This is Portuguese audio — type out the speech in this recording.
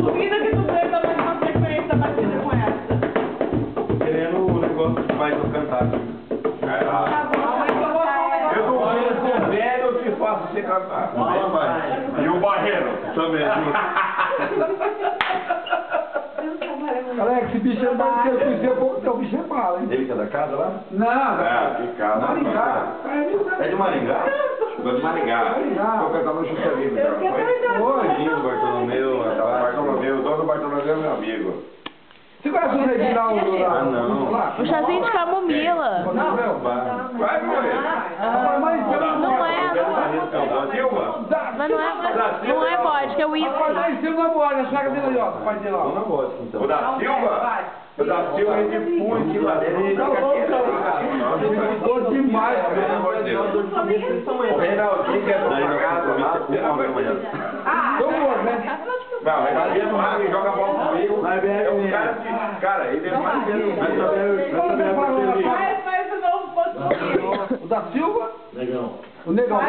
Duvida que tu teve também uma frequência batida com essa. Querendo o negócio que faz eu cantar aqui. Eu duvido ser velho que faça você cantar. E o Barreiro também. Alex, esse bicho é bom, eu conheci há pouco tempo, o bicho é bala, hein? Ele que é da casa lá? Não, Que casa. Maringá. É de Maringá? Gosto de Maringá. Maringá. Vou cantar no Juscelino. Eu quero Oi, Bartolomeu, Bartolomeu, dono Bartolomeu é meu amigo. Você conhece o neguinho lá? Ah, não. O chazinho de camomila. Vai, morrer. Não é. É o da Silva? Mas não é vodka, é uísque. Mas lá em cima na bola, na chaga dele ali, ó. Pai dele lá. Vamos na vodka, então. O da Silva? O da Silva é de punho aqui lá dentro. Ele fica Dor demais, pelo amor de Deus. O Reinaldinho que é Tô morto, né? Não, o Reinaldinho é do Mago e joga bola comigo. É um cara que... Cara, ele é mais velho. Faz o novo ponto. O da Silva? Negão. O negão.